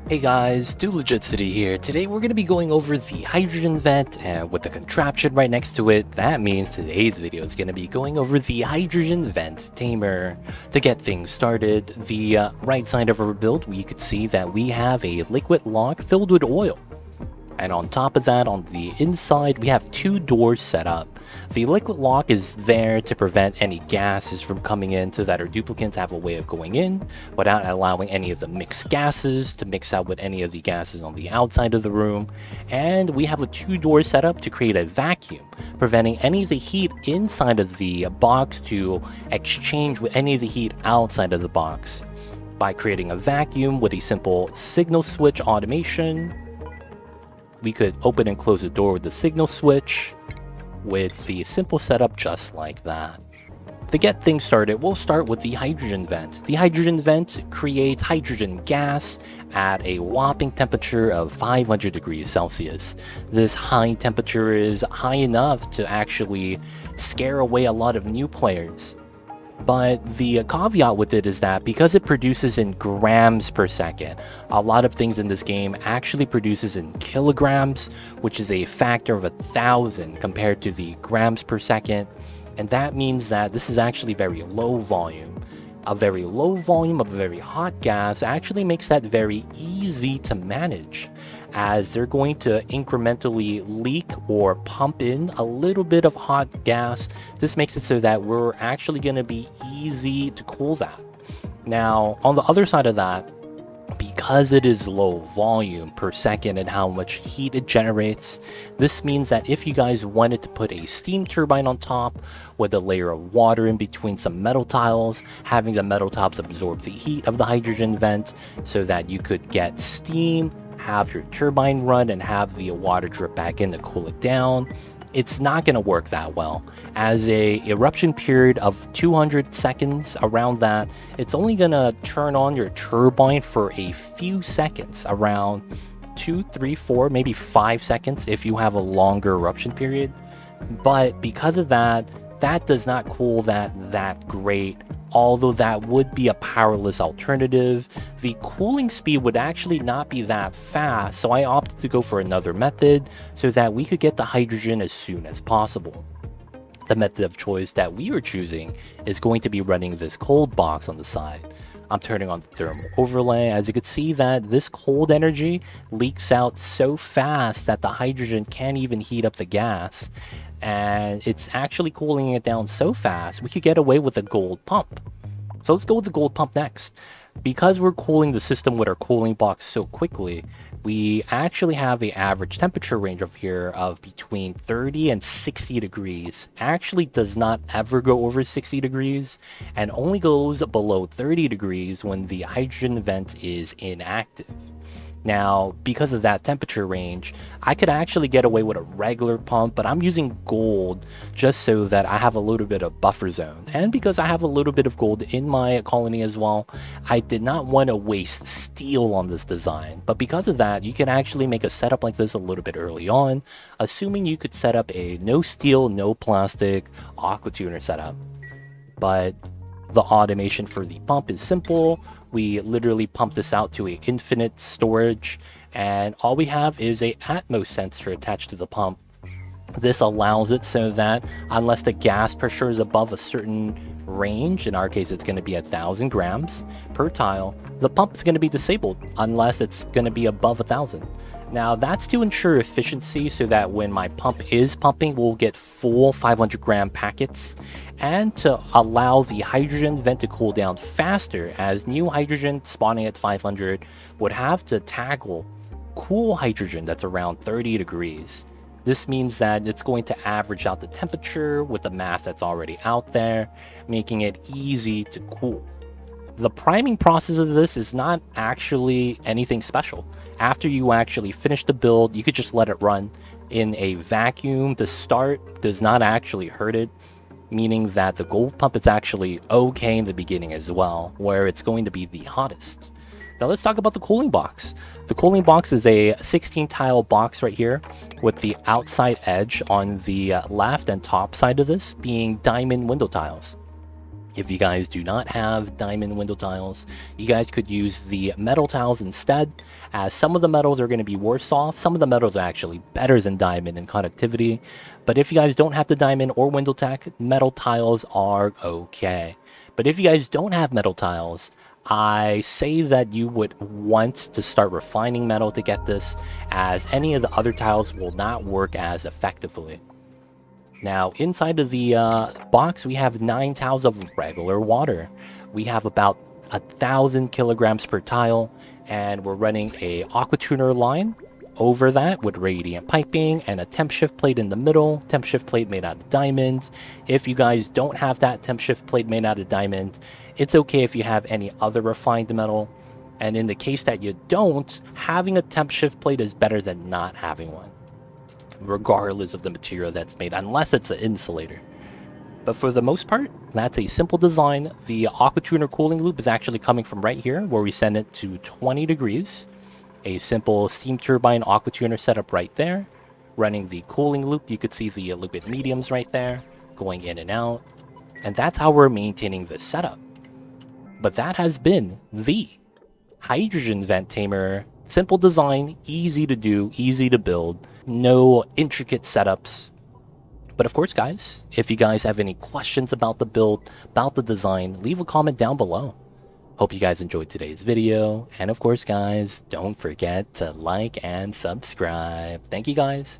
Hey guys, DoLegitCity here. Today we're going to be going over the hydrogen vent, and with the contraption right next to it, that means today's video is going to be going over the hydrogen vent tamer. To get things started, the right side of our build, we could see that we have a liquid lock filled with oil. And on top of that, on the inside, we have two doors set up. The liquid lock is there to prevent any gases from coming in so that our duplicants have a way of going in without allowing any of the mixed gases to mix out with any of the gases on the outside of the room. And we have a two-door setup to create a vacuum, preventing any of the heat inside of the box to exchange with any of the heat outside of the box. By creating a vacuum with a simple signal switch automation, we could open and close the door with the signal switch with the simple setup just like that. To get things started, we'll start with the hydrogen vent. The hydrogen vent creates hydrogen gas at a whopping temperature of 500 degrees Celsius. This high temperature is high enough to actually scare away a lot of new players. But the caveat with it is that because it produces in grams per second, a lot of things in this game actually produces in kilograms, which is a factor of 1,000 compared to the grams per second. And that means that this is actually very low volume. A very low volume of a very hot gas actually makes that very easy to manage, as they're going to incrementally leak or pump in a little bit of hot gas. This makes it so that we're actually going to be easy to cool that. Now, on the other side of that, because it is low volume per second and how much heat it generates, this means that if you guys wanted to put a steam turbine on top with a layer of water in between some metal tiles, having the metal tops absorb the heat of the hydrogen vent so that you could get steam, have your turbine run, and have the water drip back in to cool it down, it's not going to work that well. As a eruption period of 200 seconds, around that, it's only going to turn on your turbine for a few seconds, around 2, 3, 4, maybe 5 seconds if you have a longer eruption period. But because of that, that does not cool that great. Although that would be a powerless alternative, the cooling speed would actually not be that fast, so I opted to go for another method so that we could get the hydrogen as soon as possible. The method of choice that we are choosing is going to be running this cold box on the side. I'm turning on the thermal overlay. As you can see, that this cold energy leaks out so fast that the hydrogen can't even heat up the gas, and it's actually cooling it down so fast we could get away with a gold pump. So let's go with the gold pump next. Because we're cooling the system with our cooling box so quickly, we actually have an average temperature range of here of between 30 and 60 degrees. Actually does not ever go over 60 degrees and only goes below 30 degrees when the hydrogen vent is inactive. Now, because of that temperature range, I could actually get away with a regular pump, but I'm using gold just so that I have a little bit of buffer zone. And because I have a little bit of gold in my colony as well, I did not want to waste steel on this design. But because of that, you can actually make a setup like this a little bit early on, assuming you could set up a no steel, no plastic aqua tuner setup. But the automation for the pump is simple. We literally pump this out to a infinite storage, and all we have is a Atmos sensor attached to the pump. This allows it so that unless the gas pressure is above a certain range, in our case it's going to be 1,000 grams per tile, the pump is going to be disabled unless it's going to be above 1,000. Now that's to ensure efficiency so that when my pump is pumping, we'll get full 500 gram packets, and to allow the hydrogen vent to cool down faster, as new hydrogen spawning at 500 would have to tackle cool hydrogen that's around 30 degrees. This means that it's going to average out the temperature with the mass that's already out there, making it easy to cool. The priming process of this is not actually anything special. After you actually finish the build, you could just let it run in a vacuum. The start does not actually hurt it, meaning that the gold pump is actually okay in the beginning as well, where it's going to be the hottest. Now let's talk about the cooling box. The cooling box is a 16 tile box right here, with the outside edge on the left and top side of this being diamond window tiles. If you guys do not have diamond window tiles, you guys could use the metal tiles instead, as some of the metals are going to be worse off. Some of the metals are actually better than diamond in conductivity. But if you guys don't have the diamond or window tech, metal tiles are okay. But if you guys don't have metal tiles, I say that you would want to start refining metal to get this, as any of the other tiles will not work as effectively. Now, inside of the box, we have 9 tiles of regular water. We have about 1,000 kilograms per tile, and we're running a aqua tuner line over that with radiant piping and a temp shift plate in the middle. Temp shift plate made out of diamonds. If you guys don't have that temp shift plate made out of diamond, it's okay if you have any other refined metal. And in the case that you don't, having a temp shift plate is better than not having one, regardless of the material that's made, unless it's an insulator. But for the most part, that's a simple design. The aqua tuner cooling loop is actually coming from right here, where we send it to 20 degrees. A simple steam turbine aqua tuner setup right there. Running the cooling loop, you could see the liquid mediums right there, going in and out. And that's how we're maintaining this setup. But that has been the Hydrogen Vent Tamer. Simple design, easy to do, easy to build, no intricate setups. But of course, guys, if you guys have any questions about the build, about the design, leave a comment down below. Hope you guys enjoyed today's video. And of course, guys, don't forget to like and subscribe. Thank you, guys.